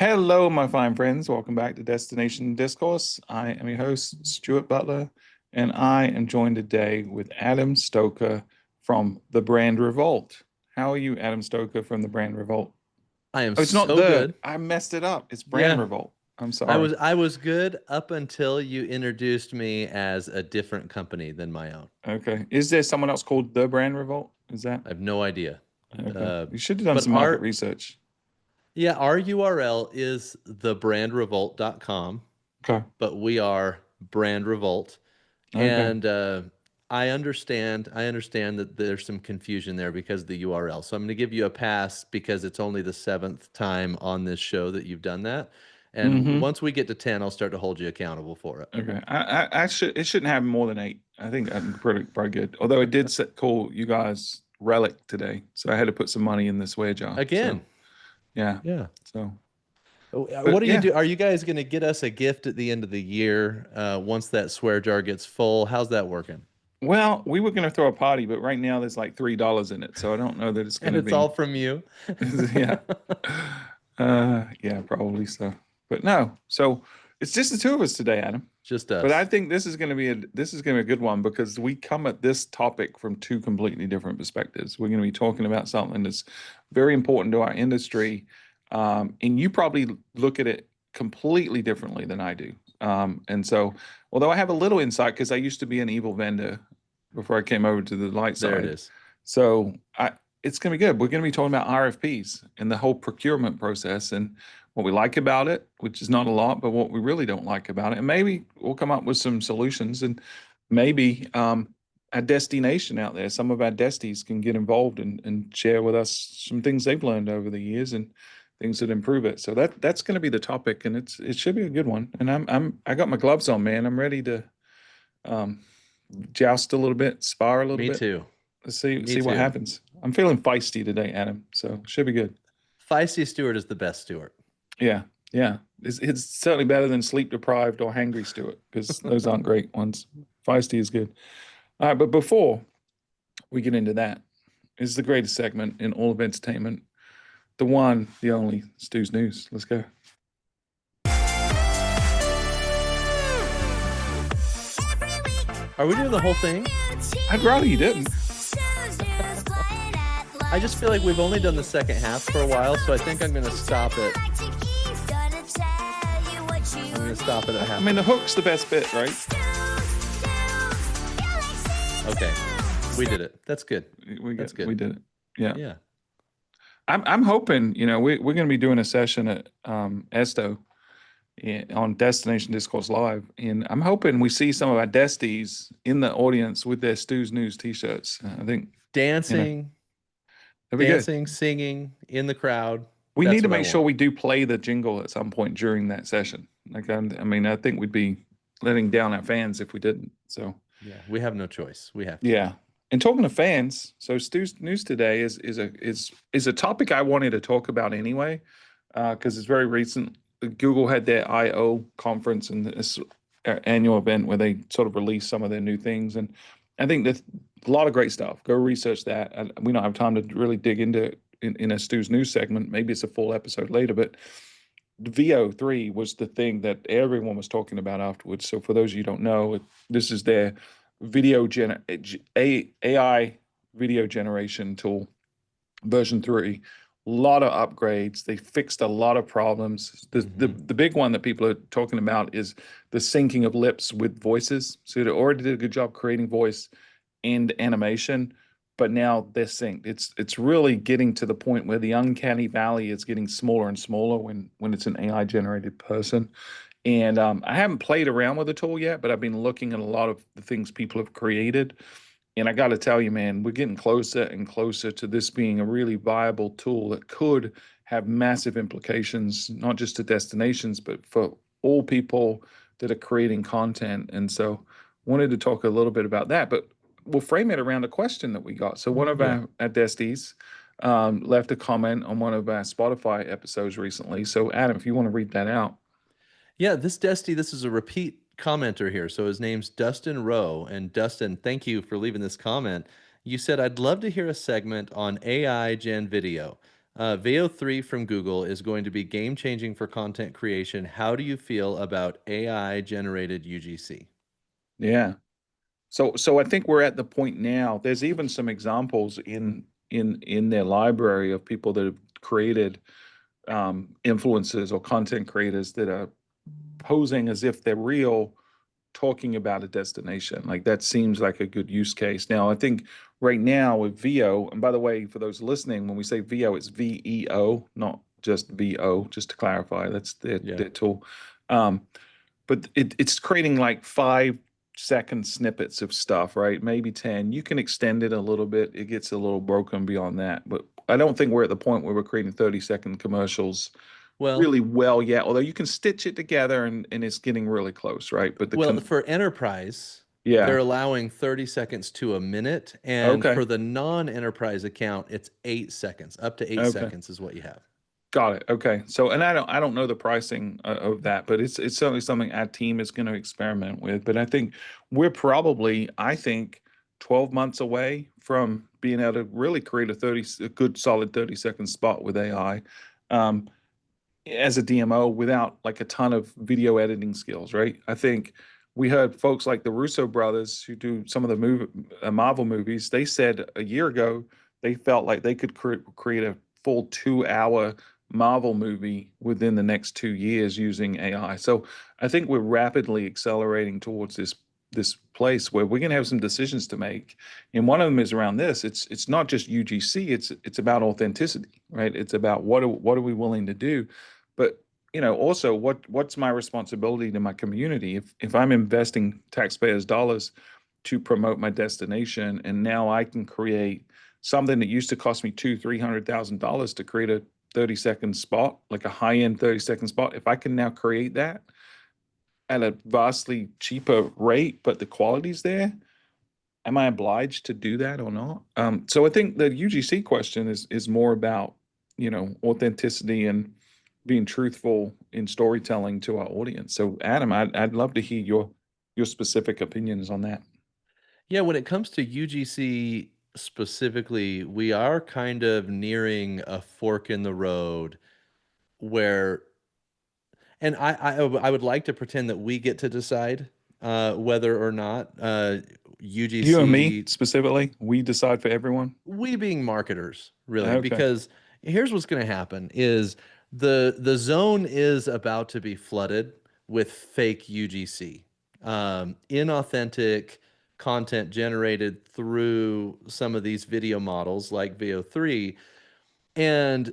Hello, my fine friends. Welcome back to Destination Discourse. I am your host, Stuart Butler, and I am joined today with Adam Stoker from the Brand Revolt. How are you, Adam Stoker from the Brand Revolt? I am Oh, it's not so the, good. I messed it up. It's Brand Yeah, Revolt. I'm I sorry. was I was good up until you introduced me as a different company than my own. Okay. Is there someone else called the Brand Revolt? Is that I have no idea. okay? Uh, You should have done but some market our research. yeah, our URL is thebrandrevolt.com, Okay. but we are Brand Revolt. Okay. And I understand that there's some confusion there because of the URL. So I'm going to give you a pass because it's only the seventh time on this show that you've done that. And Mm-hmm. once we get to 10, I'll start to hold you accountable for it. Okay. I should it shouldn't have more than eight. I think I'm pretty good. Although it did call you guys relic today, so I had to put some money in the swear jar. So Again, yeah. yeah. So What but do you yeah. do? Are you guys going to get us a gift at the end of the year once that swear jar gets full? How's that working? Well, we were gonna throw a party, but right now there's like $3 in it, so I don't know that it's And gonna it's all be. from you. Yeah. Yeah, probably so. But no. So it's just the two of us today, Adam. Just But I us. think this is going to be a good one because we come at this topic from two completely different perspectives. We're going to be talking about something that's very important to our industry, and you probably look at it completely differently than I do. And so, although I have a little insight because I used to be an evil vendor before I came over to the light There it side, is. so it's going to be good. We're going to be talking about RFPs and the whole procurement process and what we like about it, which is not a lot, but what we really don't like about it. And maybe we'll come up with some solutions and maybe a destination out there, some of our desties can get involved and share with us some things they've learned over the years and things that improve it. So that's going to be the topic and it should be a good one. And I got my gloves on, man. I'm ready to um, joust a little bit, spar a little Me bit. too. Let's see Me see what too. happens. I'm feeling feisty today, Adam. So should be good. Feisty Stewart is the best Stewart. Yeah, yeah. It's certainly better than sleep deprived or hangry Stewart because those aren't great ones. Feisty is good. All right, but before we get into that, this is the greatest segment in all of entertainment. The one, the only Stu's News. Let's go. Are we doing the whole thing? I'd rather you didn't. I just feel like we've only done the second half for a while, so I think I'm going to stop it. I'm going to stop it at I half. mean, the hook's the best bit, right? Okay. We did it. That's good. That's We good. did it. Yeah. Yeah. I'm hoping, we're going to be doing a session at Esto on Destination Discourse Live, and I'm hoping we see some of our Desties in the audience with their Stu's News T-shirts. I think Dancing, that'd be good. dancing, singing in the crowd. We need That's to what I make sure want. we do play the jingle at some point during that session. Like, I mean, I think we'd be letting down our fans if we didn't. So, Yeah, we have no choice. We have to. yeah. And talking to fans, so Stu's News today is a topic I wanted to talk about anyway, because it's very recent. Google had their I/O conference and this annual event where they sort of release some of their new things, and I think there's a lot of great stuff. Go research that. And we don't have time to really dig into it in a Stu's News segment. Maybe it's a full episode later, but VO3 was the thing that everyone was talking about afterwards. So for those of you who don't know, this is their AI video generation tool, version 3. A lot of upgrades. They fixed a lot of problems. Hmm. The big one that people are talking about is the syncing of lips with voices. So it already did a good job creating voice and animation, but now they're synced. It's really getting to the point where the uncanny valley is getting smaller and smaller when it's an AI generated person. And I haven't played around with the tool yet, but I've been looking at a lot of the things people have created. And I got to tell you, man, we're getting closer and closer to this being a really viable tool that could have massive implications, not just to destinations, but for all people that are creating content. And so wanted to talk a little bit about that, but we'll frame it around a question that we got. So one of Yeah. our desties left a comment on one of our Spotify episodes recently. So Adam, if you want to read that out. Yeah, this is a repeat commenter here. So his name's Dustin Rowe. And Dustin, thank you for leaving this comment. You said, I'd love to hear a segment on AI gen video. VO3 from Google is going to be game changing for content creation. How do you feel about AI generated UGC? Yeah. So I think we're at the point now. There's even some examples in their library of people that have created influencers or content creators that are posing as if they're real, talking about a destination. Like that seems like a good use case. Now, I think right now with VO, and by the way, for those listening, when we say VO, it's VEO, not just VO, just to clarify. That's Yeah. their tool. Um, but it's creating like 5 second snippets of stuff, right? Maybe 10. You can extend it a little bit. It gets a little broken beyond that. But I don't think we're at the point where we're creating 30-second commercials Well, really well yet, although you can stitch it together and it's getting really close, right? But for enterprise, yeah, they're allowing 30 seconds to a minute. And okay, for the non-enterprise account, it's 8 seconds. Up to eight okay. seconds is what you have. Got it. Okay. So, and I don't know the pricing of that, but it's certainly something our team is going to experiment with. But I think we're probably, I think, 12 months away from being able to really create a good solid 30-second spot with AI um, as a DMO without like a ton of video editing skills, right? I think we heard folks like the Russo brothers who do some of the Marvel movies. They said a year ago they felt like they could create a full 2 hour Marvel movie within the next 2 years using AI. So I think we're rapidly accelerating towards this place where we're going to have some decisions to make, and one of them is around this. It's not just UGC. It's about authenticity, right? It's about what are we willing to do, but also what's my responsibility to my community if I'm investing taxpayers' dollars to promote my destination, and now I can create something that used to cost me $200,000-300,000 to create a 30-second spot, like a high-end 30-second spot. If I can now create that at a vastly cheaper rate, but the quality's there, am I obliged to do that or not? So I think the UGC question is more about, authenticity and being truthful in storytelling to our audience. So Adam, I'd love to hear your specific opinions on that. Yeah, when it comes to UGC specifically, we are kind of nearing a fork in the road where, and I would like to pretend that we get to decide whether or not You and me UGC, specifically, we decide for everyone. we being marketers, really, Okay. because here's what's going to happen is the zone is about to be flooded with fake UGC, inauthentic content generated through some of these video models like VO3. And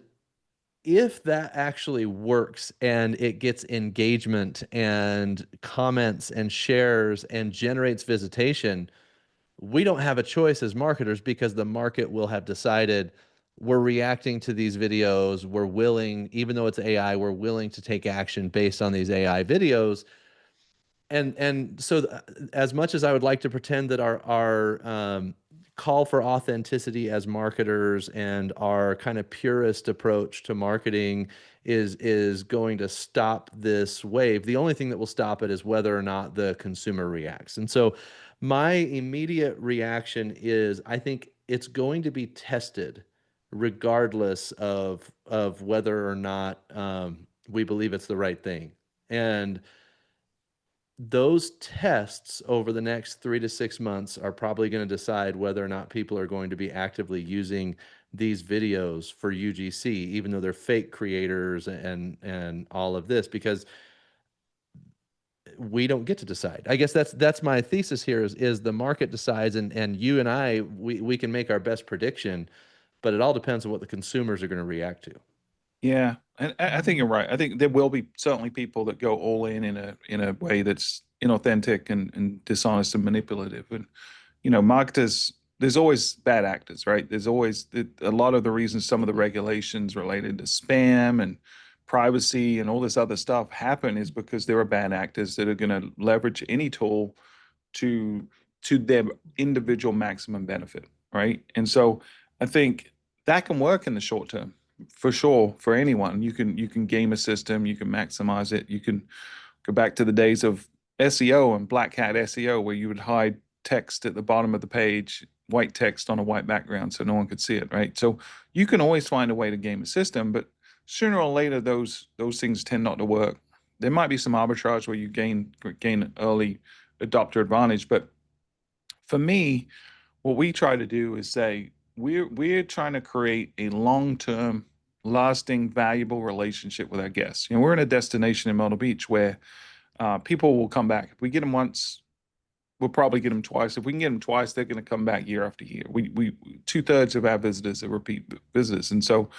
if that actually works and it gets engagement and comments and shares and generates visitation, we don't have a choice as marketers because the market will have decided we're reacting to these videos. We're willing, even though it's AI, we're willing to take action based on these AI videos. And so as much as I would like to pretend that our call for authenticity as marketers and our kind of purist approach to marketing is going to stop this wave, the only thing that will stop it is whether or not the consumer reacts. And so my immediate reaction is I think it's going to be tested regardless of whether or not we believe it's the right thing. And those tests over the next 3 to 6 months are probably going to decide whether or not people are going to be actively using these videos for UGC, even though they're fake creators and all of this, because we don't get to decide. I guess that's my thesis here is the market decides, and you and I we can make our best prediction, but it all depends on what the consumers are going to react to. Yeah, and I think you're right. I think there will be certainly people that go all in a way that's inauthentic and dishonest and manipulative. And marketers, there's always bad actors, right? There's always a lot of the reasons some of the regulations related to spam and privacy and all this other stuff happen is because there are bad actors that are going to leverage any tool to their individual maximum benefit, right? And so I think that can work in the short term for sure for anyone. You can game a system, you can maximize it, you can go back to the days of SEO and black hat SEO where you would hide text at the bottom of the page white text on a white background so no one could see it, right? So you can always find a way to game a system, but sooner or later those things tend not to work. There might be some arbitrage where you gain early adopter advantage, but for me, what we try to do is say we're trying to create a long-term, lasting, valuable relationship with our guests. We're in a destination in Myrtle Beach where people will come back. If we get them once, we'll probably get them twice. If we can get them twice, they're going to come back year after year. We 2/3 of our visitors are repeat visitors, and so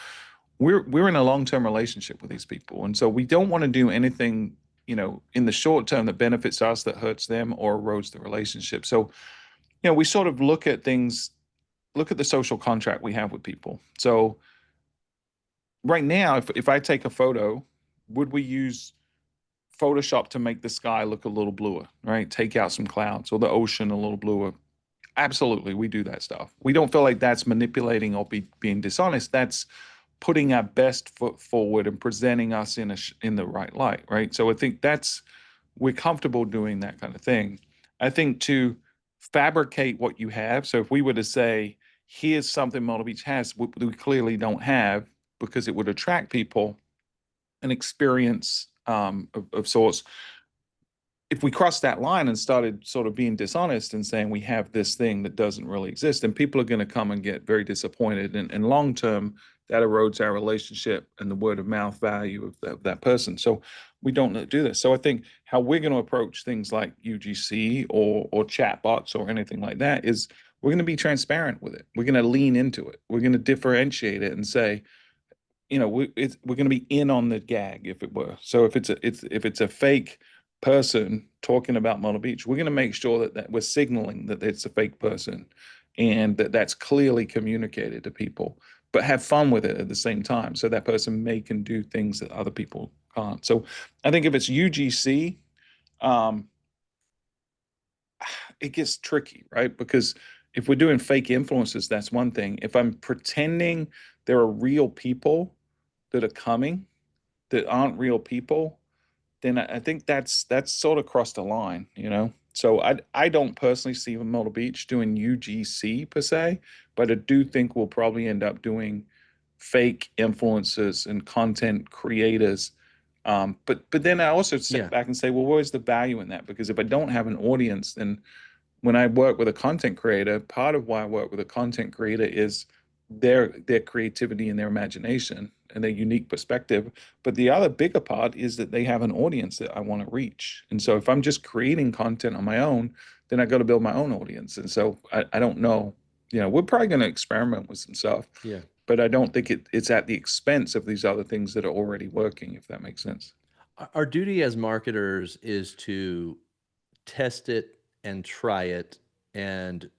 we're in a long-term relationship with these people, and so we don't want to do anything in the short term that benefits us that hurts them or erodes the relationship. So we sort of look at things, look at the social contract we have with people. So right now, if I take a photo, would we use Photoshop to make the sky look a little bluer, right? Take out some clouds or the ocean a little bluer. Absolutely, we do that stuff. We don't feel like that's manipulating or being dishonest. That's putting our best foot forward and presenting us in the right light, right? So I think we're comfortable doing that kind of thing. I think to fabricate what you have. So if we were to say, here's something Myrtle Beach has, we clearly don't have because it would attract people, an experience of sorts. If we crossed that line and started sort of being dishonest and saying we have this thing that doesn't really exist, then people are going to come and get very disappointed. And long term, that erodes our relationship and the word of mouth value of that person. So we don't do this. So I think how we're going to approach things like UGC or chatbots or anything like that is we're going to be transparent with it. We're going to lean into it. We're going to differentiate it and say, we're going to be in on the gag, if it were. So if it's a fake person talking about Myrtle Beach, we're going to make sure that we're signaling that it's a fake person and that's clearly communicated to people, but have fun with it at the same time. So that person can do things that other people can't. So I think if it's UGC, it gets tricky, right? Because if we're doing fake influencers, that's one thing. If I'm pretending there are real people that are coming that aren't real people, then I think that's sort of crossed the line. So I don't personally see Myrtle Beach doing UGC per se, but I do think we'll probably end up doing fake influencers and content creators. But then I also step back and say, well, where's the value in that? Because if I don't have an audience, then when I work with a content creator, part of why I work with a content creator is their creativity and their imagination and their unique perspective. But the other bigger part is that they have an audience that I want to reach. And so if I'm just creating content on my own, then I got to build my own audience. And so I don't know. We're probably going to experiment with some stuff. Yeah. But I don't think it's at the expense of these other things that are already working, if that makes sense. Our duty as marketers is to test it and try it and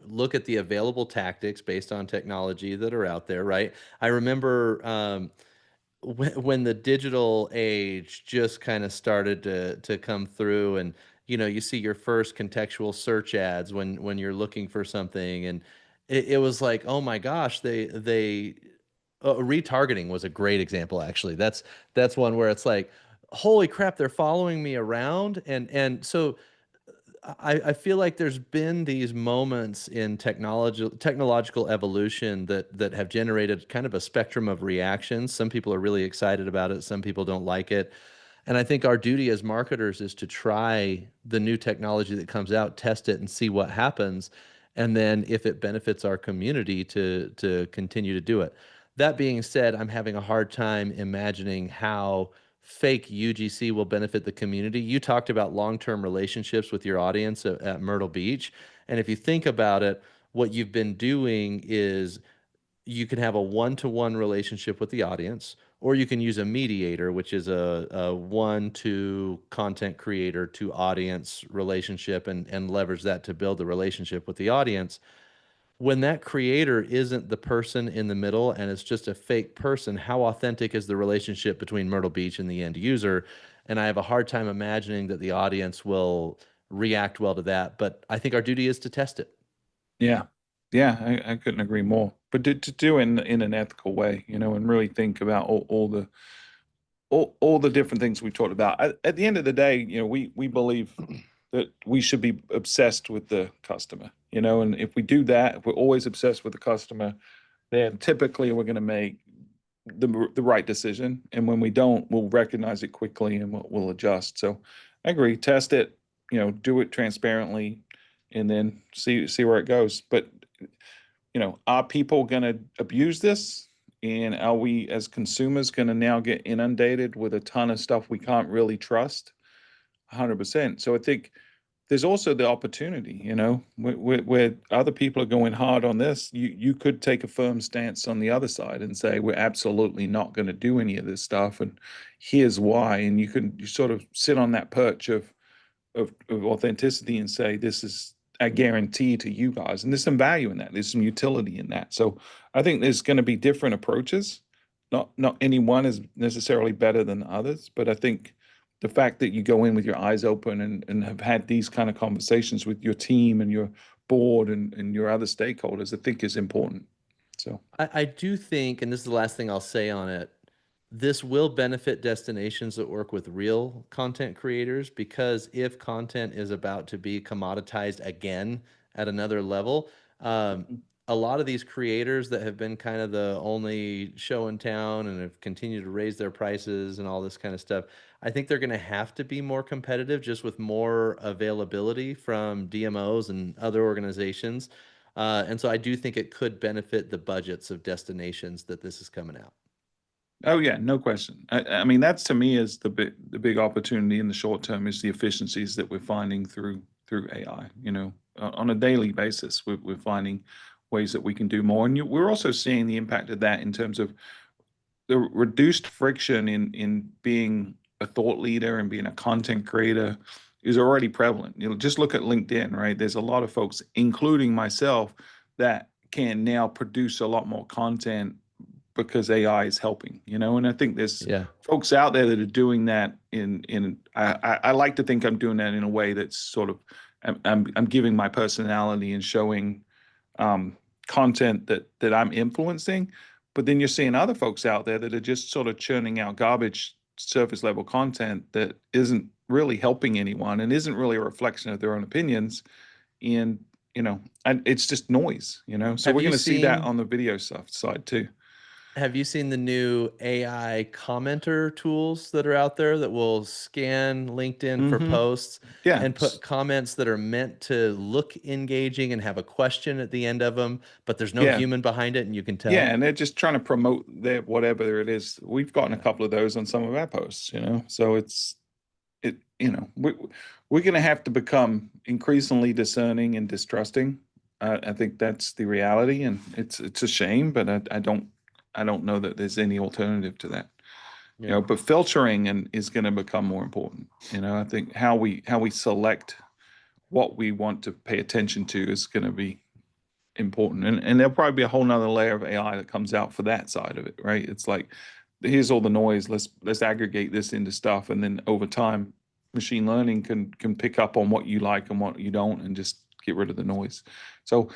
look at the available tactics based on technology that are out there, right? I remember when the digital age just kind of started to come through, and you see your first contextual search ads when you're looking for something, and it was like, oh my gosh, they retargeting was a great example, actually. That's one where it's like, holy crap, they're following me around, and so I feel like there's been these moments in technological evolution that have generated kind of a spectrum of reactions. Some people are really excited about it, some people don't like it. And I think our duty as marketers is to try the new technology that comes out, test it and see what happens. And then if it benefits our community to continue to do it. That being said, I'm having a hard time imagining how fake UGC will benefit the community. You talked about long-term relationships with your audience at Myrtle Beach. And if you think about it, what you've been doing is you can have a one-to-one relationship with the audience, or you can use a mediator, which is a one-to content creator to audience relationship, and leverage that to build the relationship with the audience. When that creator isn't the person in the middle and it's just a fake person, how authentic is the relationship between Myrtle Beach and the end user? And I have a hard time imagining that the audience will react well to that. But I think our duty is to test it. Yeah. Yeah, I couldn't agree more. But to do it in an ethical way, and really think about all the different things we talked about. At the end of the day, we believe that we should be obsessed with the customer, and if we do that, if we're always obsessed with the customer, then typically we're going to make the right decision. And when we don't, we'll recognize it quickly and we'll adjust. So I agree, test it, do it transparently, and then see where it goes. But are people going to abuse this? And are we as consumers going to now get inundated with a ton of stuff we can't really trust? 100%. So I think there's also the opportunity, where other people are going hard on this. You could take a firm stance on the other side and say, we're absolutely not going to do any of this stuff. And here's why. And you sort of sit on that perch of authenticity and say, this is a guarantee to you guys. And there's some value in that. There's some utility in that. So I think there's going to be different approaches. Not any one is necessarily better than others, but I think the fact that you go in with your eyes open and have had these kind of conversations with your team and your board and your other stakeholders, I think is important. So I do think, and this is the last thing I'll say on it, this will benefit destinations that work with real content creators, because if content is about to be commoditized again at another level, a lot of these creators that have been kind of the only show in town and have continued to raise their prices and all this kind of stuff, I think they're going to have to be more competitive just with more availability from DMOs and other organizations. And so I do think it could benefit the budgets of destinations that this is coming out. oh yeah, no question. I mean, that's to me is the big opportunity in the short term is the efficiencies that we're finding through AI. On a daily basis, we're finding ways that we can do more, and we're also seeing the impact of that in terms of the reduced friction in being a thought leader and being a content creator is already prevalent. Just look at LinkedIn, right? There's a lot of folks, including myself, that can now produce a lot more content because AI is helping, and I think there's Yeah. folks out there that are doing that I like to think I'm doing that in a way that's sort of I'm giving my personality and showing content that I'm influencing. But then you're seeing other folks out there that are just sort of churning out garbage surface level content that isn't really helping anyone and isn't really a reflection of their own opinions. And, it's just noise, so Have we're you going to see that seen on the video stuff side too. have you seen the new AI commenter tools that are out there that will scan LinkedIn for Hmm. posts Yeah. and put comments that are meant to look engaging and have a question at the end of them, but there's no Yeah. human behind it and you can Yeah. tell? And they're just trying to promote their whatever it is. We've gotten a Yeah. couple of those on some of our posts, so we're going to have to become increasingly discerning and distrusting. I think that's the reality, and it's a shame, but I don't know that there's any alternative to that. Yeah. But filtering and is going to become more important. I think how we select what we want to pay attention to is going to be important, and there'll probably be a whole nother layer of AI that comes out for that side of it, right? It's like, here's all the noise. Let's aggregate this into stuff, and then over time, machine learning can pick up on what you like and what you don't, and just get rid of the noise. So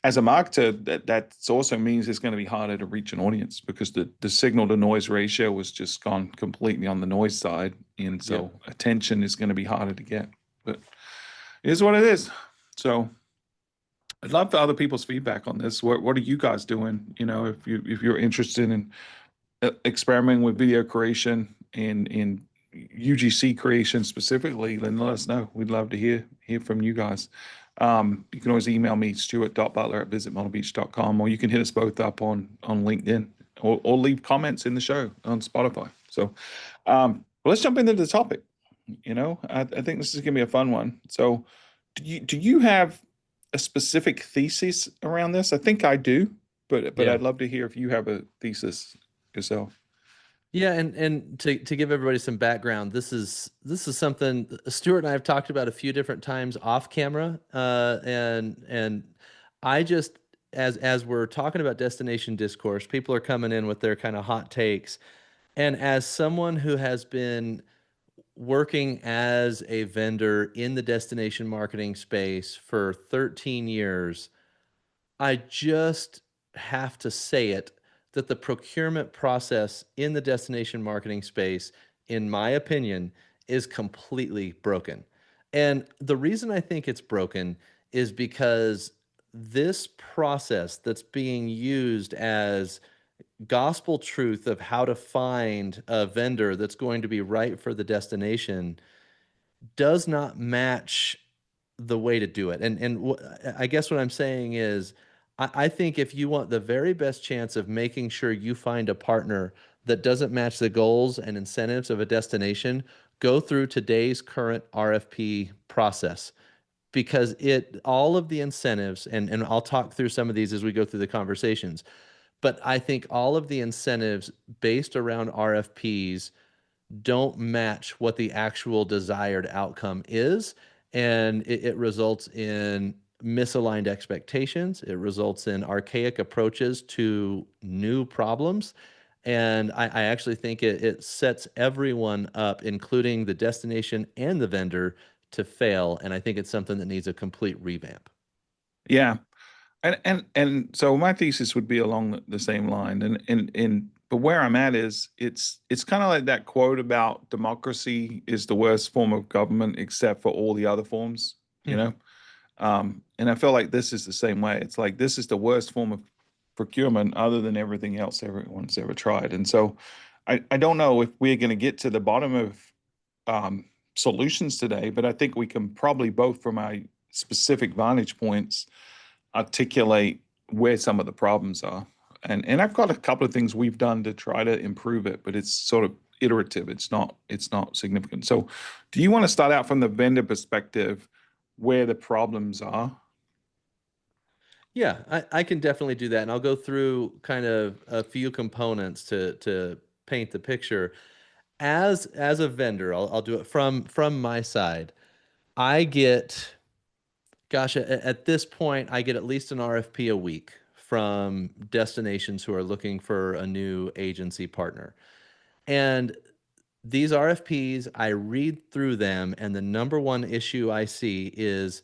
as a marketer, that also means it's going to be harder to reach an audience because the signal to noise ratio was just gone completely on the noise side, and so Yep. attention is going to be harder to get. But it is what it is. So I'd love for other people's feedback on this. What are you guys doing? If you're interested in experimenting with video creation and in UGC creation specifically, then let us know. We'd love to hear from you guys. You can always email me, stuart.butler@visitmyrtlebeach.com, or you can hit us both up on LinkedIn, or leave comments in the show on Spotify. So well, let's jump into the topic. I think this is going to be a fun one. So do you have a specific thesis around this? I think I do, but Yeah. I'd love to hear if you have a thesis yourself. Yeah, and to give everybody some background, this is something Stuart and I have talked about a few different times off camera, and I just as we're talking about destination discourse, people are coming in with their kind of hot takes, and as someone who has been working as a vendor in the destination marketing space for 13 years, I just have to say it that the procurement process in the destination marketing space, in my opinion, is completely broken. And the reason I think it's broken is because this process that's being used as gospel truth of how to find a vendor that's going to be right for the destination does not match the way to do it. I guess what I'm saying is, I think if you want the very best chance of making sure you find a partner that doesn't match the goals and incentives of a destination, go through today's current RFP process, because it all of the incentives, and I'll talk through some of these as we go through the conversations, but I think all of the incentives based around RFPs don't match what the actual desired outcome is. And it results in misaligned expectations. It results in archaic approaches to new problems. And I actually think it sets everyone up, including the destination and the vendor, to fail. And I think it's something that needs a complete revamp. Yeah. And so my thesis would be along the same line. And but where I'm at is it's kind of like that quote about democracy is the worst form of government except for all the other forms, you Hmm. know? And I feel like this is the same way. It's like this is the worst form of procurement other than everything else everyone's ever tried. And so I don't know if we're going to get to the bottom of um, solutions today, but I think we can probably both from our specific vantage points articulate where some of the problems are. And I've got a couple of things we've done to try to improve it, but it's sort of iterative. It's not significant. So do you want to start out from the vendor perspective where the problems are? Yeah, I can definitely do that. And I'll go through kind of a few components to paint the picture. As a vendor, I'll do it from my side. I get, gosh, at this point, I get at least an RFP a week from destinations who are looking for a new agency partner. And these RFPs, I read through them, and the number one issue I see is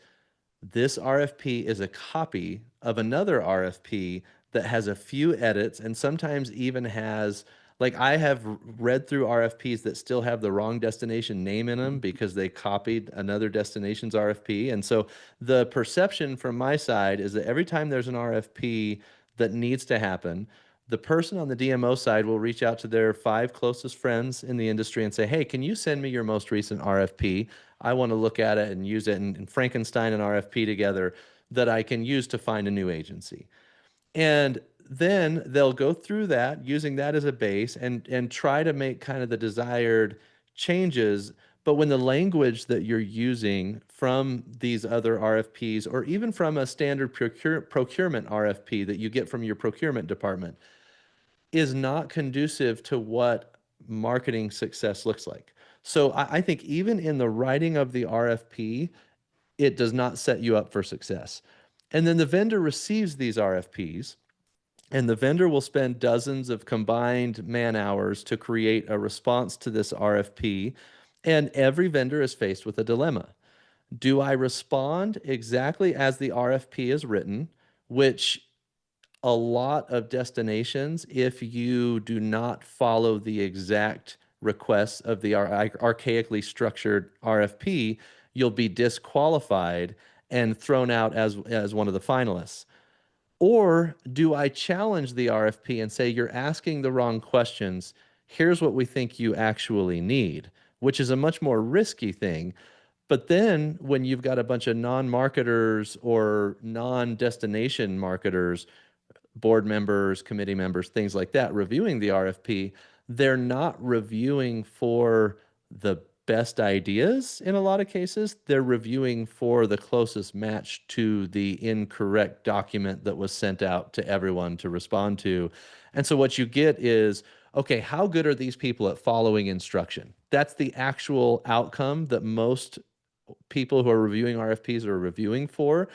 this RFP is a copy of another RFP that has a few edits and sometimes even has, like, I have read through RFPs that still have the wrong destination name in them because they copied another destination's RFP. And so the perception from my side is that every time there's an RFP that needs to happen, the person on the DMO side will reach out to their 5 closest friends in the industry and say, "Hey, can you send me your most recent RFP? I want to look at it and use it and Frankenstein an RFP together that I can use to find a new agency." And then they'll go through that using that as a base and try to make kind of the desired changes. But when the language that you're using from these other RFPs, or even from a standard procurement RFP that you get from your procurement department, is not conducive to what marketing success looks like. So I think even in the writing of the RFP, it does not set you up for success. And then the vendor receives these RFPs, and the vendor will spend dozens of combined man hours to create a response to this RFP. And every vendor is faced with a dilemma. Do I respond exactly as the RFP is written, which a lot of destinations, if you do not follow the exact requests of the archaically structured RFP, you'll be disqualified and thrown out as one of the finalists? Or do I challenge the RFP and say, "You're asking the wrong questions. Here's what we think you actually need," which is a much more risky thing. But then when you've got a bunch of non-marketers or non-destination marketers, board members, committee members, things like that, reviewing the RFP, they're not reviewing for the best ideas in a lot of cases. They're reviewing for the closest match to the incorrect document that was sent out to everyone to respond to. And so what you get is, okay, how good are these people at following instruction? That's the actual outcome that most people who are reviewing RFPs are reviewing for.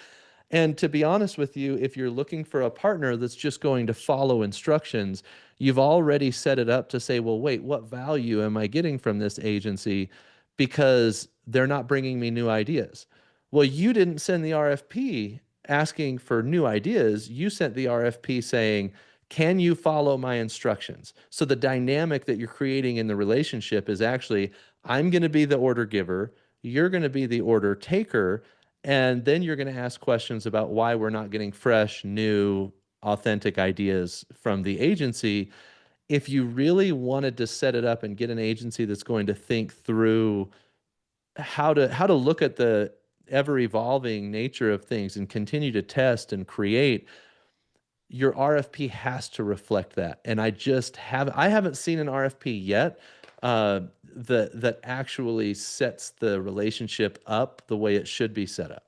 And to be honest with you, if you're looking for a partner that's just going to follow instructions, you've already set it up to say, well, wait, what value am I getting from this agency? Because they're not bringing me new ideas. Well, you didn't send the RFP asking for new ideas. You sent the RFP saying, can you follow my instructions? So the dynamic that you're creating in the relationship is actually, I'm going to be the order giver. you're going to be the order taker. And then you're going to ask questions about why we're not getting fresh, new, authentic ideas from the agency. If you really wanted to set it up and get an agency that's going to think through how to look at the ever evolving nature of things and continue to test and create, your RFP has to reflect that. And I haven't seen an RFP yet that actually sets the relationship up the way it should be set up.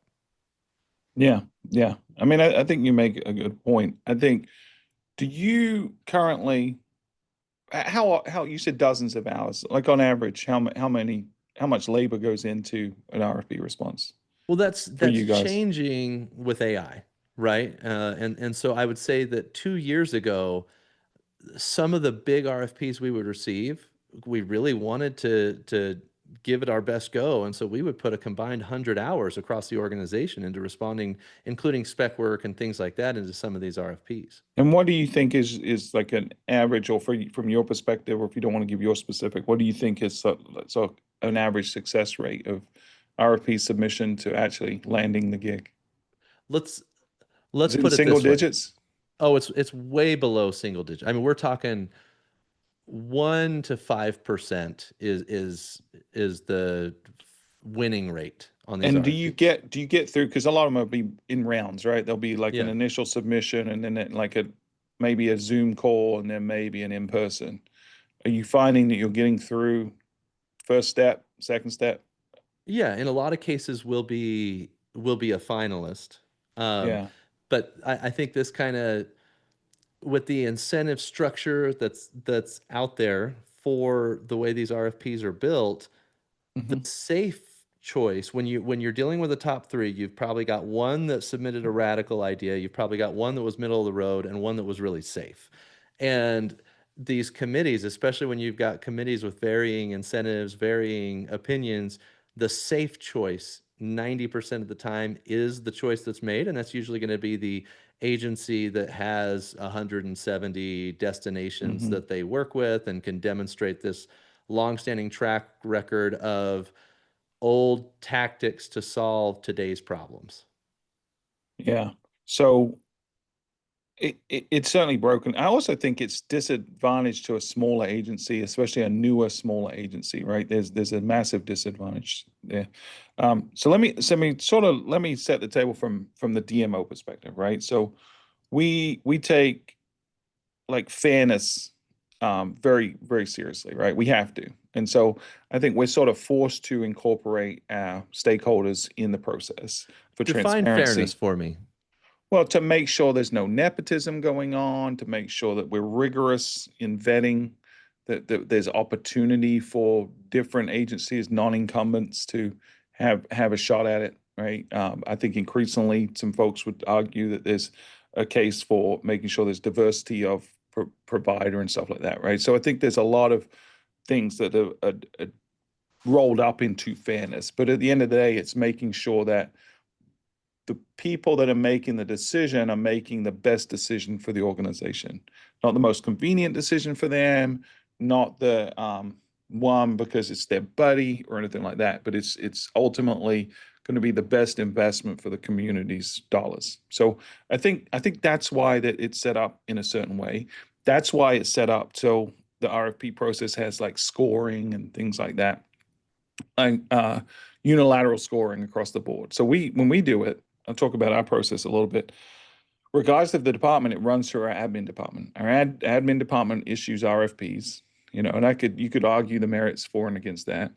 Yeah, yeah. I mean, I think you make a good point. I think, do you currently, how you said dozens of hours, like on average, how much labor goes into an RFP response Well, for that's you guys? changing with AI, right? And so I would say that 2 years ago, some of the big RFPs we would receive, we really wanted to give it our best go, and so we would put a combined 100 hours across the organization into responding, including spec work and things like that, into some of these RFPs. And what do you think is like an average, or from your perspective, or if you don't want to give your specific, what do you think is an average success rate of RFP submission to actually landing the gig? Let's Is let's it in put it single this way. digits? Oh, it's way below single digit. I mean, we're talking 1 to 5% is the winning rate on these And RFPs. do you get through, because a lot of them will be in rounds, right? There'll be like an Yeah. initial submission, and then like a maybe a Zoom call, and then maybe an in-person. Are you finding that you're getting through first step, second step? Yeah, in a lot of cases will be a finalist. Um, Yeah. but I think this kind of, with the incentive structure that's out there for the way these RFPs are built, the Hmm. safe choice, when you're dealing with the top three, you've probably got one that submitted a radical idea, you've probably got one that was middle of the road, and one that was really safe. And these committees, especially when you've got committees with varying incentives, varying opinions, the safe choice 90% of the time is the choice that's made, and that's usually going to be the agency that has 170 destinations Hmm. that they work with and can demonstrate this longstanding track record of old tactics to solve today's problems. Yeah. So it's certainly broken. I also think it's disadvantage to a smaller agency, especially a newer, smaller agency, right? There's a massive disadvantage there. So let me set the table from the DMO perspective, right? So we take like fairness very, very seriously, right? We have to. And so I think we're sort of forced to incorporate our stakeholders in the process for Define fairness transparency. for me. Well, to make sure there's no nepotism going on, to make sure that we're rigorous in vetting, that there's opportunity for different agencies, non-incumbents, to have a shot at it, right? I think increasingly some folks would argue that there's a case for making sure there's diversity of provider and stuff like that, right? So I think there's a lot of things that are rolled up into fairness, but at the end of the day, it's making sure that the people that are making the decision are making the best decision for the organization, not the most convenient decision for them, not the one because it's their buddy or anything like that, but it's ultimately going to be the best investment for the community's dollars. So I think that's why that it's set up in a certain way. That's why it's set up so the RFP process has like scoring and things like that, like unilateral scoring across the board. So when we do it, I'll talk about our process a little bit. Regardless of the department, it runs through our admin department. Our admin department issues RFPs, and you could argue the merits for and against that.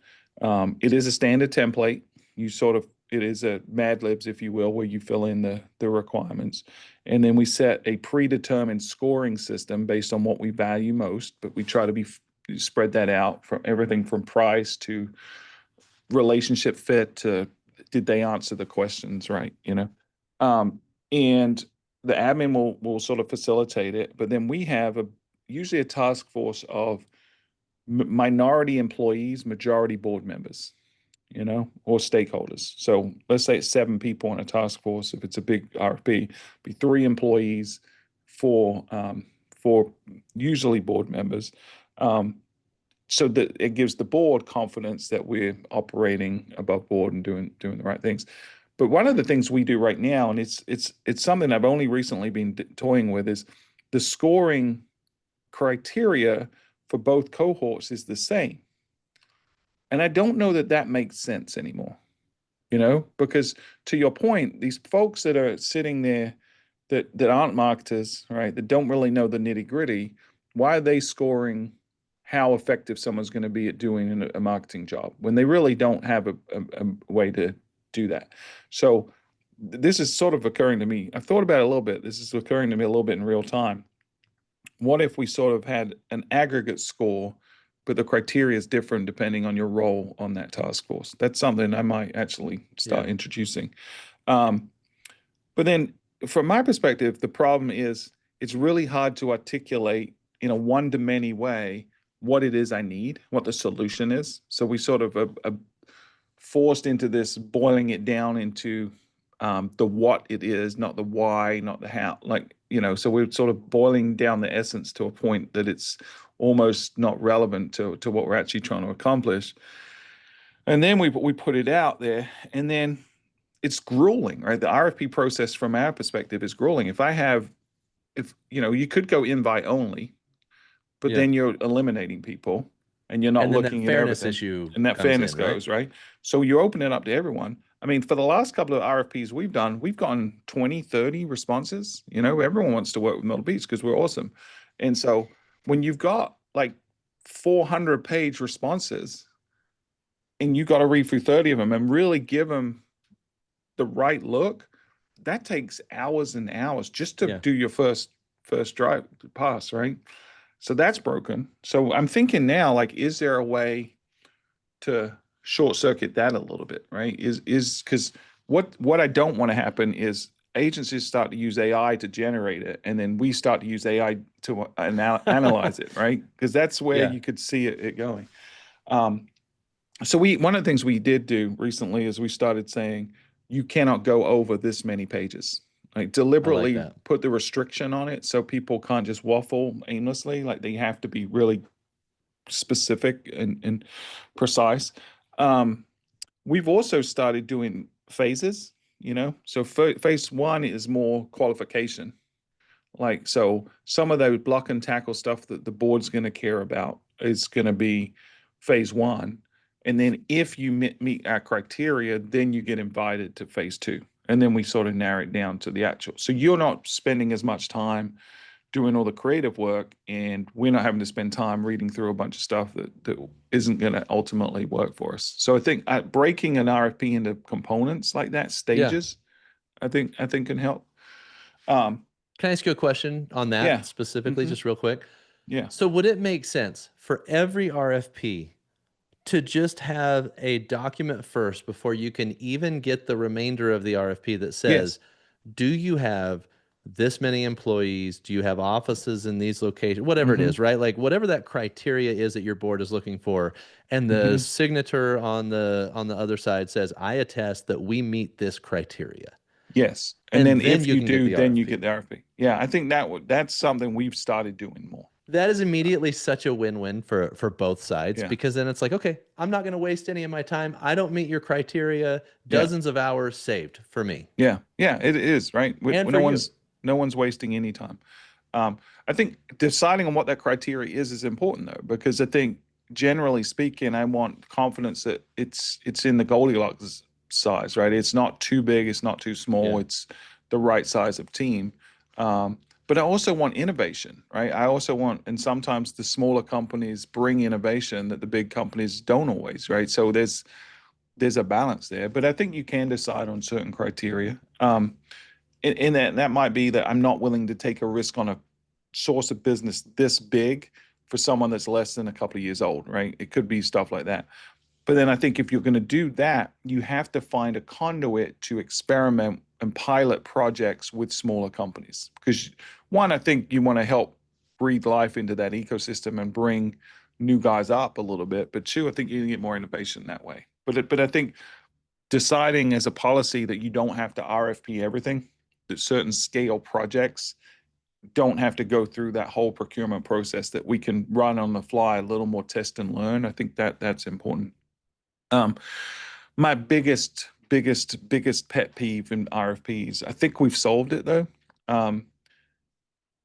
It is a standard template. It is a Mad Libs, if you will, where you fill in the requirements. And then we set a predetermined scoring system based on what we value most, but we try to spread that out from everything from price to relationship fit to did they answer the questions right, and the admin will sort of facilitate it, but then we have usually a task force of minority employees, majority board members, or stakeholders. So let's say it's 7 people in a task force. If it's a big RFP, be 3 employees, four usually board members. um, so that it gives the board confidence that we're operating above board and doing the right things. But one of the things we do right now, and it's something I've only recently been toying with, is the scoring criteria for both cohorts is the same. And I don't know that that makes sense anymore, because to your point, these folks that are sitting there that aren't marketers, right, that don't really know the nitty gritty, why are they scoring how effective someone's going to be at doing a marketing job when they really don't have a way to do that? So this is sort of occurring to me. I've thought about it a little bit. This is occurring to me a little bit in real time. What if we sort of had an aggregate score, but the criteria is different depending on your role on that task force? That's something I might actually start introducing. But then from my perspective, the problem is it's really hard to articulate in a one-to-many way what it is I need, what the solution is. So we sort of are forced into this boiling it down into the what it is, not the why, not the how. So we're sort of boiling down the essence to a point that it's almost not relevant to what we're actually trying to accomplish. And then we put it out there, and then it's grueling, right? The RFP process from our perspective is grueling. If you could go invite only, but then you're eliminating people and you're not and then that looking at fairness everything. issue And that comes fairness in, right? goes, right? So you open it up to everyone. I mean, for the last couple of RFPs we've done, we've gotten 20, 30 responses. Everyone wants to work with Myrtle Beach because we're awesome. And so when you've got like 400-page responses and you've got to read through 30 of them and really give them the right look, that takes hours and hours just to do your first drive pass, right? So that's broken. So I'm thinking now, like, is there a way to short circuit that a little bit, right? Is because what I don't want to happen is agencies start to use AI to generate it, and then we start to use AI to analyze it, right? Because that's where you could see it going. So one of the things we did do recently is we started saying you cannot go over this many pages. Like deliberately put the restriction on it so people can't just waffle aimlessly. Like they have to be really specific and precise. We've also started doing phases, So phase one is more qualification. Like, so some of those block and tackle stuff that the board's going to care about is going to be phase one. And then if you meet our criteria, then you get invited to phase two. And then we sort of narrow it down to the actual. So you're not spending as much time doing all the creative work, and we're not having to spend time reading through a bunch of stuff that isn't going to ultimately work for us. So I think breaking an RFP into components like that, stages, I think can help. Can I ask you a question on that specifically, just real quick? Yeah. So would it make sense for every RFP to just have a document first before you can even get the remainder of the RFP that says, do you have this many employees? Do you have offices in these locations? Whatever it is, right? Like whatever that criteria is that your board is looking for, and the signature on the other side says, I attest that we meet this criteria. Yes. And then if you you can get do, the then you RFP. get the RFP. Yeah, I think that's something we've started doing more. That is immediately such a win-win for both sides, because then it's like, okay, I'm not going to waste any of my time. I don't meet your criteria. Dozens of hours saved for me. Yeah, it is, right? And for you. No one's wasting any time. I think deciding on what that criteria is important though, because I think generally speaking, I want confidence that it's in the Goldilocks size, right? It's not too big, it's not too small, it's the right size of team. But I also want innovation, right? I also want, and sometimes the smaller companies bring innovation that the big companies don't always, right? So there's a balance there, but I think you can decide on certain criteria. In that might be that I'm not willing to take a risk on a source of business this big for someone that's less than a couple of years old, right? It could be stuff like that. But then I think if you're going to do that, you have to find a conduit to experiment and pilot projects with smaller companies. Because one, I think you want to help breathe life into that ecosystem and bring new guys up a little bit. But two, I think you can get more innovation that way. But I think deciding as a policy that you don't have to RFP everything, that certain scale projects don't have to go through that whole procurement process, that we can run on the fly, a little more test and learn. I think that that's important. Um, my biggest pet peeve in RFPs, I think we've solved it though, um,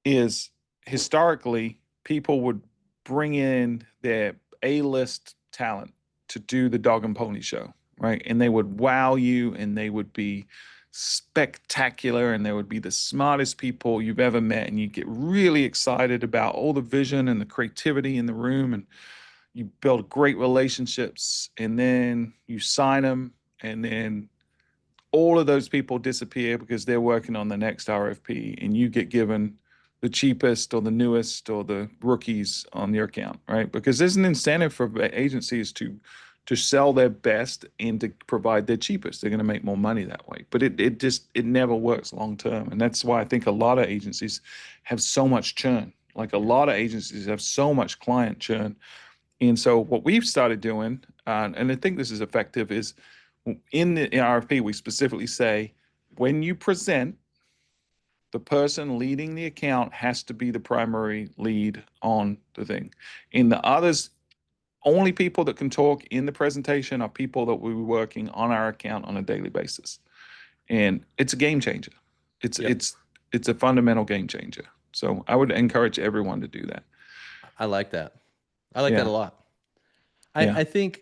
is historically people would bring in their A-list talent to do the dog and pony show, right? And they would wow you, and they would be spectacular, and they would be the smartest people you've ever met, and you get really excited about all the vision and the creativity in the room, and you build great relationships, and then you sign them, and then all of those people disappear because they're working on the next RFP, and you get given the cheapest or the newest or the rookies on your account, right? Because there's an incentive for agencies to sell their best and to provide their cheapest. They're going to make more money that way. But it never works long term. And that's why I think a lot of agencies have so much churn. Like a lot of agencies have so much client churn. And so what we've started doing, and I think this is effective, is in the RFP, we specifically say, when you present, the person leading the account has to be the primary lead on the thing. And the others, only people that can talk in the presentation are people that will be working on our account on a daily basis. And it's a game changer. It's Yep. it's a fundamental game changer. So I would encourage everyone to do that. I like that. I like that a Yeah. lot. Yeah. I think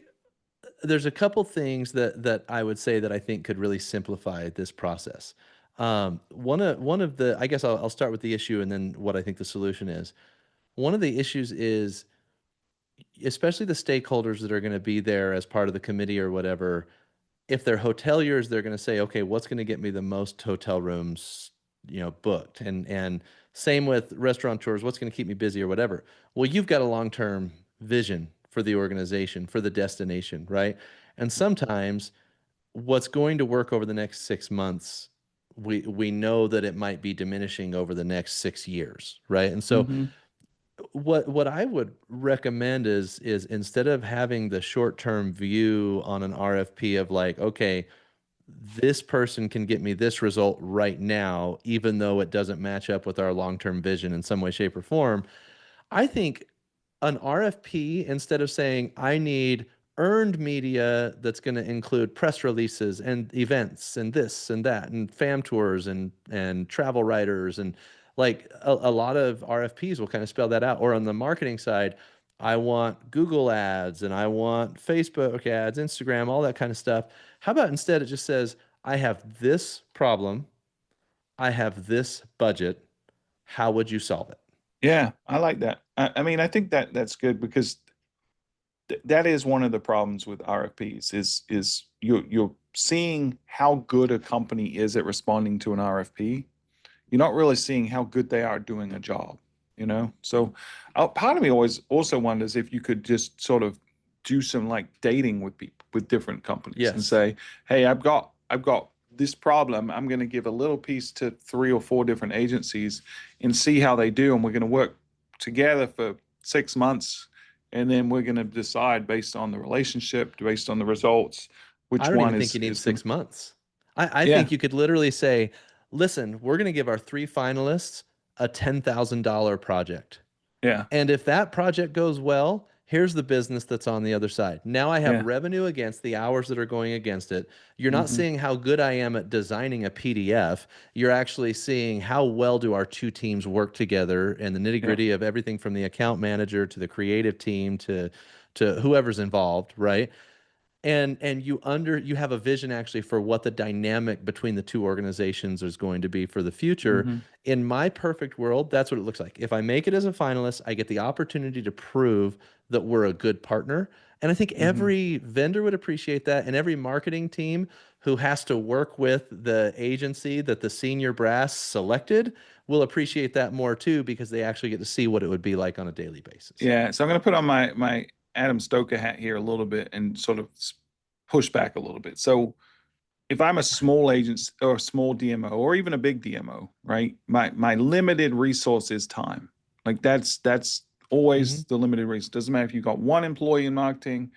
there's a couple things that I would say that I think could really simplify this process. One of the, I guess I'll start with the issue and then what I think the solution is. One of the issues is, especially the stakeholders that are going to be there as part of the committee or whatever, if they're hoteliers, they're going to say, okay, what's going to get me the most hotel rooms, booked? And same with restaurateurs, what's going to keep me busy or whatever. Well, you've got a long-term vision for the organization, for the destination, right? And sometimes what's going to work over the next 6 months, we know that it might be diminishing over the next 6 years, right? And so Mm-hmm. what I would recommend is instead of having the short-term view on an RFP of like, okay, this person can get me this result right now, even though it doesn't match up with our long-term vision in some way, shape, or form. I think an RFP, instead of saying, I need earned media that's going to include press releases and events and this and that and fam tours and travel writers, and like a lot of RFPs will kind of spell that out. Or on the marketing side, I want Google ads and I want Facebook ads, Instagram, all that kind of stuff. How about instead it just says, I have this problem, I have this budget. How would you solve it? Yeah, I like that. I mean, I think that that's good because that is one of the problems with RFPs is you're seeing how good a company is at responding to an RFP. You're not really seeing how good they are doing a job, you know? So part of me always also wonders if you could just sort of do some like dating with people, with different companies, and Yes. say, hey, I've got this problem. I'm going to give a little piece to 3 or 4 different agencies and see how they do. And we're going to work together for 6 months. And then we're going to decide based on the relationship, based on the results, I which don't one even think you need is the, 6 months. I yeah, think you could literally say, listen, we're going to give our three finalists a $10,000 project. yeah, And if that project goes well, here's the business that's on the other side. Now I have yeah. revenue against the hours that are going against it. You're not Hmm. seeing how good I am at designing a PDF. You're actually seeing how well do our two teams work together and the nitty Yeah. gritty of everything from the account manager to the creative team to whoever's involved, right? And you have a vision actually for what the dynamic between the two organizations is going to be for the future. Hmm. In my perfect world, that's what it looks like. If I make it as a finalist, I get the opportunity to prove that we're a good partner. And I think Hmm. every vendor would appreciate that, and every marketing team who has to work with the agency that the senior brass selected will appreciate that more too, because they actually get to see what it would be like on a daily basis. Yeah, so I'm going to put on my Adam Stoker hat here a little bit and sort of push back a little bit. So if I'm a small agent or a small DMO or even a big DMO, right? My limited resource is time. Like that's Hmm. always the limited resource. Doesn't matter if you've got one employee in marketing,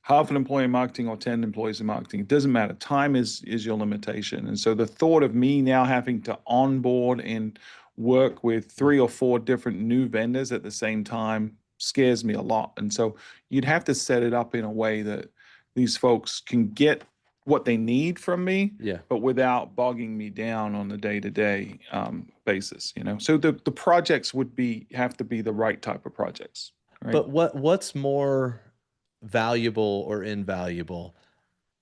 half an employee in marketing, or 10 employees in marketing. It doesn't matter. Time is your limitation. And so the thought of me now having to onboard and work with 3 or 4 different new vendors at the same time scares me a lot. And so you'd have to set it up in a way that these folks can get what they need from me, Yeah. but without bogging me down on a day-to-day basis, So the projects would have to be the right type of projects, right? But what's more valuable or invaluable?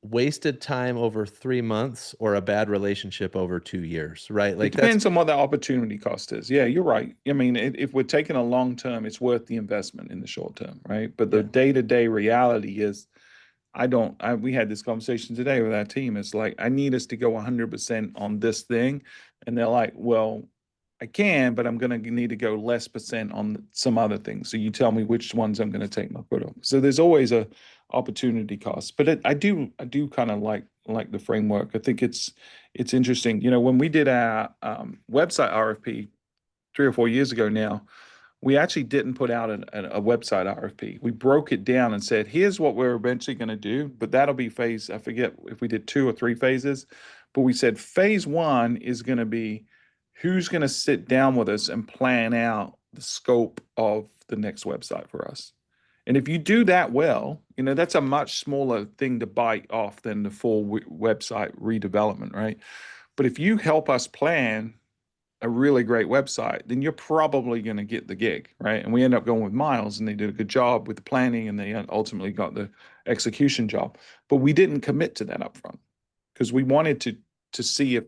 Wasted time over 3 months or a bad relationship over 2 years, right? It Like that's depends on what the opportunity cost is. Yeah, you're right. I mean, if we're taking a long term, it's worth the investment in the short term, right? But the yeah. day-to-day reality is we had this conversation today with our team. It's like, I need us to go 100% on this thing. And they're like, well, I can, but I'm going to need to go less percent on some other things. So you tell me which ones I'm going to take my foot off. So there's always a opportunity cost. But I do kind of like the framework. I think it's interesting. When we did our website RFP 3 or 4 years ago now, we actually didn't put out a website RFP. We broke it down and said, here's what we're eventually going to do, but that'll be phase, I forget if we did 2 or 3 phases, but we said phase one is going to be who's going to sit down with us and plan out the scope of the next website for us. And if you do that well, that's a much smaller thing to bite off than the full website redevelopment, right? But if you help us plan a really great website, then you're probably going to get the gig, right? And we end up going with Miles, and they did a good job with the planning, and they ultimately got the execution job. But we didn't commit to that upfront because we wanted to see if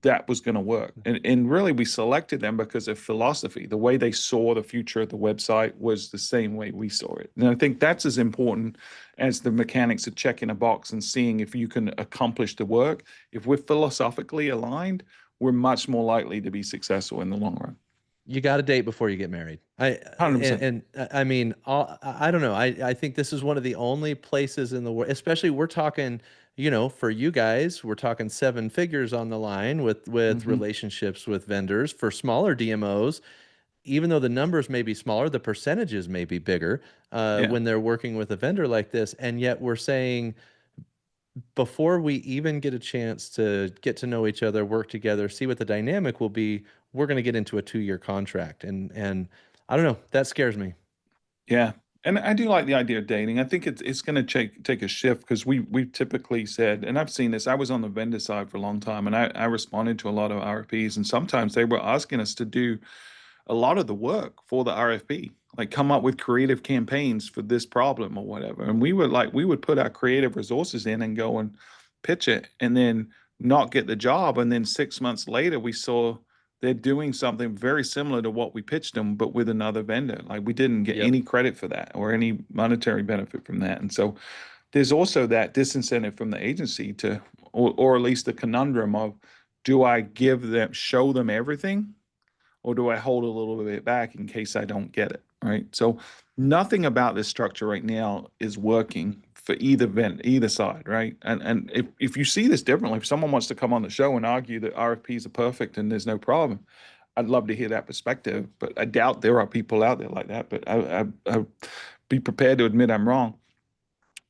that was going to work. And really, we selected them because of philosophy. The way they saw the future of the website was the same way we saw it. And I think that's as important as the mechanics of checking a box and seeing if you can accomplish the work. If we're philosophically aligned, we're much more likely to be successful in the long run. You got to date before you get married. I 100%. I mean, I don't know. I think this is one of the only places in the world, especially we're talking, for you guys, we're talking 7 figures on the line with Hmm. relationships with vendors. For smaller DMOs, even though the numbers may be smaller, the percentages may be bigger Yeah. when they're working with a vendor like this. And yet we're saying before we even get a chance to get to know each other, work together, see what the dynamic will be, we're going to get into a 2 year contract. And I don't know, that scares me. Yeah. And I do like the idea of dating. I think it's going to take a shift because we've typically said, and I've seen this. I was on the vendor side for a long time, and I responded to a lot of RFPs, and sometimes they were asking us to do a lot of the work for the RFP, like come up with creative campaigns for this problem or whatever. And we would put our creative resources in and go and pitch it and then not get the job. And then 6 months later, we saw they're doing something very similar to what we pitched them, but with another vendor. Like we didn't get Yep. any credit for that or any monetary benefit from that. And so there's also that disincentive from the agency or at least the conundrum of, do I show them everything, or do I hold a little bit back in case I don't get it, right? So nothing about this structure right now is working for either side, right? And if you see this differently, if someone wants to come on the show and argue that RFPs are perfect and there's no problem, I'd love to hear that perspective. But I doubt there are people out there like that. But I'd be prepared to admit I'm wrong.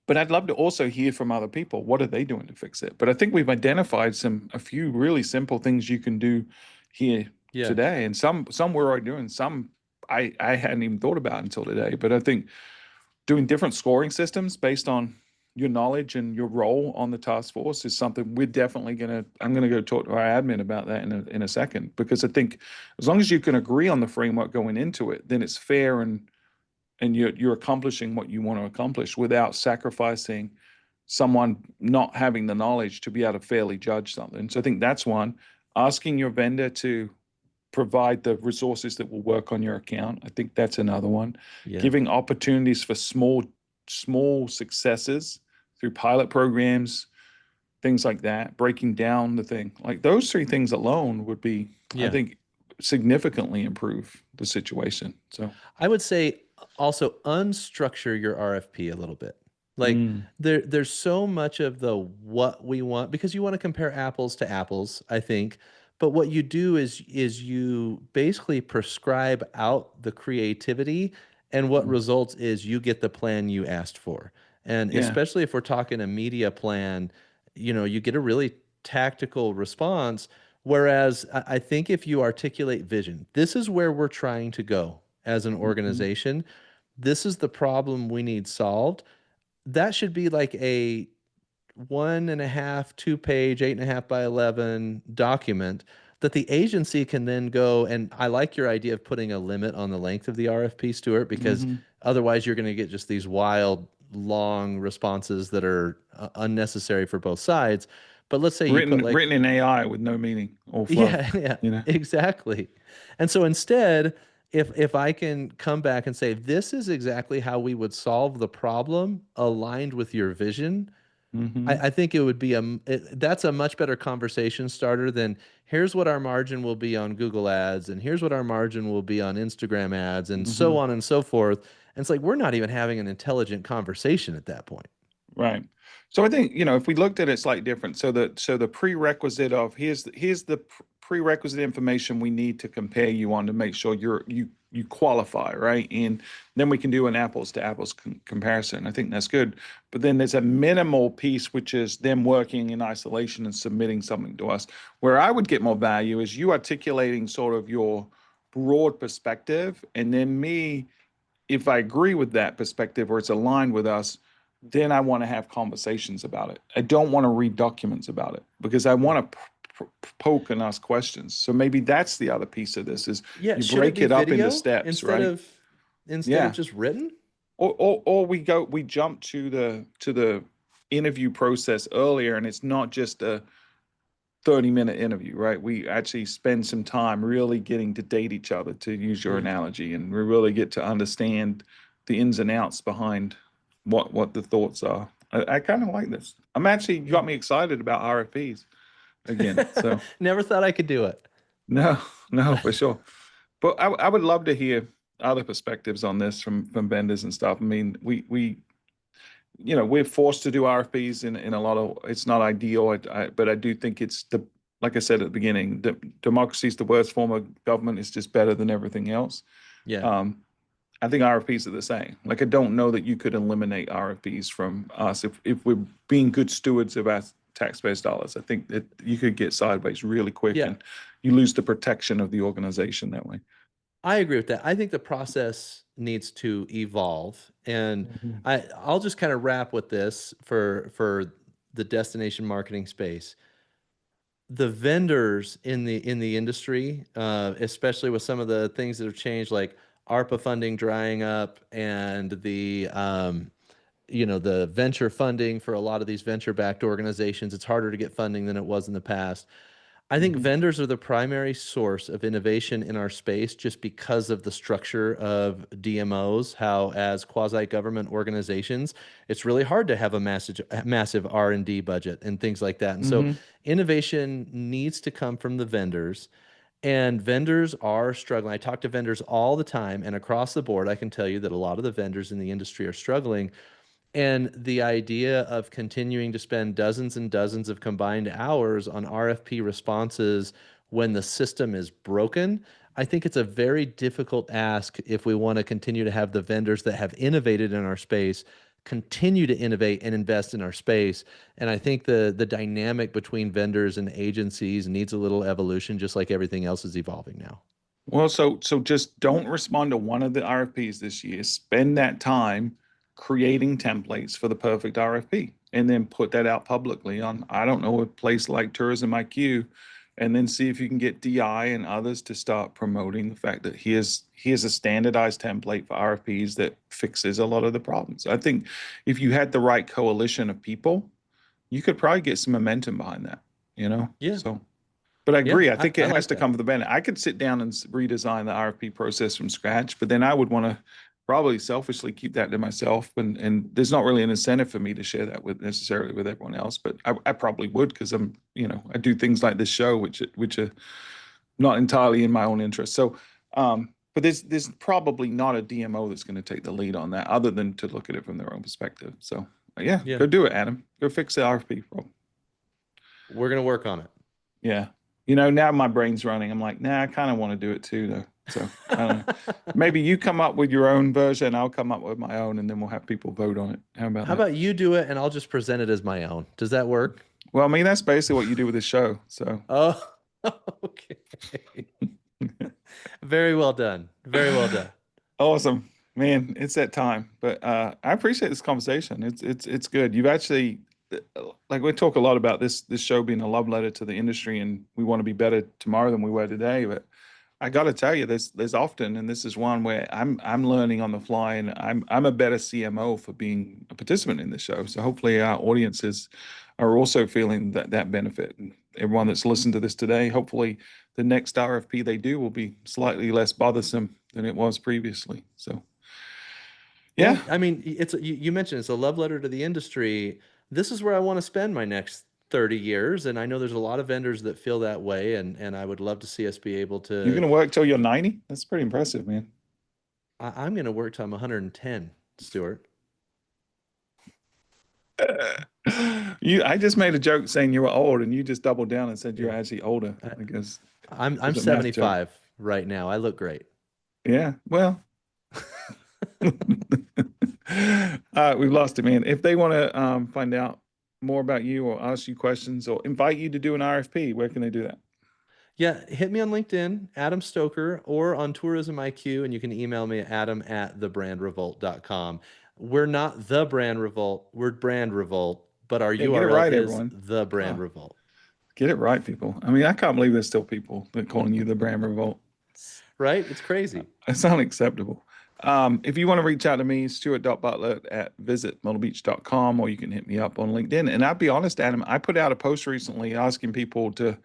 But I'd love to also hear from other people. What are they doing to fix it? But I think we've identified a few really simple things you can do here Yeah. today, and some we're already doing. Some I hadn't even thought about until today. But I think doing different scoring systems based on your knowledge and your role on the task force is something we're definitely gonna. I'm gonna go talk to our admin about that in a second, because I think as long as you can agree on the framework going into it, then it's fair, and you're accomplishing what you want to accomplish without sacrificing someone not having the knowledge to be able to fairly judge something. So I think that's one. Asking your vendor to provide the resources that will work on your account. I think that's another one. Yeah. Giving opportunities for small successes through pilot programs, things like that, breaking down the thing. Like those 3 things alone would be, I Yeah. think, significantly improve the situation. So, I would say also unstructure your RFP a little bit. Like mm, there's so much of the what we want because you want to compare apples to apples, I think. But what you do is you basically prescribe out the creativity, and what mm, results is you get the plan you asked for. And yeah, especially if we're talking a media plan, you get a really tactical response Whereas I think if you articulate vision, this is where we're trying to go as an Mhm. organization. This is the problem we need solved. That should be like a 1.5, 2 page, 8.5 by 11 document that the agency can then go. And I like your idea of putting a limit on the length of the RFP, Stuart, because Mhm. otherwise you're going to get just these wild, long responses that are unnecessary for both sides. But let's say you put like, Written in AI with no meaning or yeah, fluff, yeah, you know? exactly. And so instead, if I can come back and say, this is exactly how we would solve the problem aligned with your vision, Hmm. I think it would be that's a much better conversation starter than here's what our margin will be on Google ads and here's what our margin will be on Instagram ads and so Hmm. on and so forth. And it's like we're not even having an intelligent conversation at that point. Right. So I think, if we looked at it slightly different, so the prerequisite of here's the prerequisite information we need to compare you on to make sure you qualify, right? And then we can do an apples to apples comparison. I think that's good. But then there's a minimal piece, which is them working in isolation and submitting something to us. Where I would get more value is you articulating sort of your broad perspective, and then me, if I agree with that perspective or it's aligned with us, then I want to have conversations about it. I don't want to read documents about it because I want to poke and ask questions. So maybe that's the other piece of this is Yeah, you should it break be it up into video steps, right? instead of Yeah. just written? Or we jump to the interview process earlier, and it's not just a 30-minute interview, right? We actually spend some time really getting to date each other, to use your Yeah. analogy, and we really get to understand the ins and outs behind what the thoughts are. I kind of like this. I'm actually, you Yeah. got me excited about RFPs again. So Never thought I could do it. no, no, for sure. But I would love to hear other perspectives on this from vendors and stuff. I mean, we're forced to do RFPs in a lot of, it's not ideal, but I do think it's like I said at the beginning, democracy is the worst form of government. It's just better than everything else. Yeah. Um, I think RFPs are the same. Like, I don't know that you could eliminate RFPs from us if we're being good stewards of our taxpayers' dollars. I think that you could get sideways really quick, Yeah. and you lose the protection of the organization that way. I agree with that. I think the process needs to evolve. And Mhm. I'll just kind of wrap with this for the destination marketing space. The vendors in the industry, especially with some of the things that have changed, like ARPA funding drying up and the venture funding for a lot of these venture-backed organizations, it's harder to get funding than it was in the past. I think Mhm. vendors are the primary source of innovation in our space just because of the structure of DMOs, how as quasi-government organizations, it's really hard to have a massive R&D budget and things like that. And so Mhm. innovation needs to come from the vendors. And vendors are struggling. I talk to vendors all the time, and across the board, I can tell you that a lot of the vendors in the industry are struggling, and the idea of continuing to spend dozens and dozens of combined hours on RFP responses when the system is broken, I think it's a very difficult ask if we want to continue to have the vendors that have innovated in our space continue to innovate and invest in our space. And I think the dynamic between vendors and agencies needs a little evolution, just like everything else is evolving now. Well, so just don't respond to one of the RFPs this year. Spend that time creating templates for the perfect RFP, and then put that out publicly on, I don't know, a place like Tourism IQ, and then see if you can get DI and others to start promoting the fact that here's a standardized template for RFPs that fixes a lot of the problems. I think if you had the right coalition of people, you could probably get some momentum behind that. Yeah, So. But I yeah, agree. I I, think I it has like to that. come from the benefit. I could sit down and redesign the RFP process from scratch, but then I would want to probably selfishly keep that to myself. And there's not really an incentive for me to share that with necessarily with everyone else. But I probably would, because I do things like this show, which are not entirely in my own interest. So, but there's probably not a DMO that's going to take the lead on that, other than to look at it from their own perspective. So, yeah, Yeah, go do it, Adam. Go fix the RFP problem. we're gonna work on Yeah. Now my brain's running. I'm like, nah, I kind of want to do it too, though. So I don't know. it. Maybe you come up with your own version, I'll come up with my own, and then we'll have people vote on it. How about How that? about you do it and I'll just present it as my own? Does that work? Well, I mean, that's basically what you do with this show. So Oh, Okay. Very well done. Very well done. Awesome, man. It's that time. But I appreciate this conversation. It's good. You've actually like we talk a lot about this show being a love letter to the industry, and we want to be better tomorrow than we were today. But I got to tell you, there's often, and this is one where I'm learning on the fly, and I'm a better CMO for being a participant in this show. So hopefully our audiences are also feeling that benefit. And everyone that's listened to this today, hopefully the next RFP they do will be slightly less bothersome than it was previously. So Yeah, yeah, I mean, you mentioned it's a love letter to the industry. This is where I want to spend my next 30 years, and I know there's a lot of vendors that feel that way, and I would love to see us be able you're to. gonna work till you're 90. That's pretty impressive, man. I'm going to work till I'm 110, Stuart. I just made a joke saying you were old, and you just doubled down and said you're Yeah, actually older. I, I guess I'm it's a math joke. 75 right now. I look great. Yeah, well, we've lost it, man. If they want to find out more about you or ask you questions or invite you to do an RFP, where can they do that? Yeah, hit me on LinkedIn, Adam Stoker, or on Tourism IQ, and you can email me at adam@thebrandrevolt.com. We're not the Brand Revolt, we're Brand Revolt, but our Yeah, get it URL right, is everyone. the Brand Oh, Revolt. get it right, people. I mean, I can't believe there's still people that calling you the Brand Revolt. Right? It's crazy. It's unacceptable. If you want to reach out to me, stuart.butler@visitmyrtlebeach.com, or you can hit me up on LinkedIn. And I'll be honest, Adam, I put out a post recently asking people to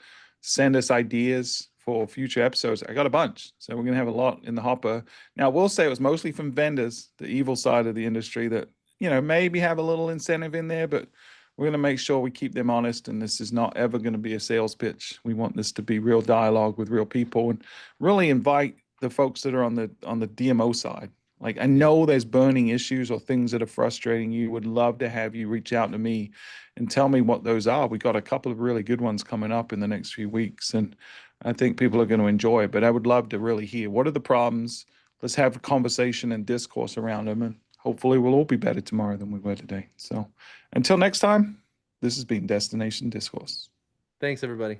send us ideas for future episodes. I got a bunch. So we're going to have a lot in the hopper. Now, we'll say it was mostly from vendors, the evil side of the industry that, maybe have a little incentive in there, but we're going to make sure we keep them honest. And this is not ever going to be a sales pitch. We want this to be real dialogue with real people and really invite the folks that are on the DMO side. Like I Yeah. know there's burning issues or things that are frustrating you. Would love to have you reach out to me and tell me what those are. We got a couple of really good ones coming up in the next few weeks, and I think people are going to enjoy it. But I would love to really hear what are the problems. Let's have a conversation and discourse around them, and hopefully we'll all be better tomorrow than we were today. So until next time, this has been Destination Discourse. Thanks, everybody.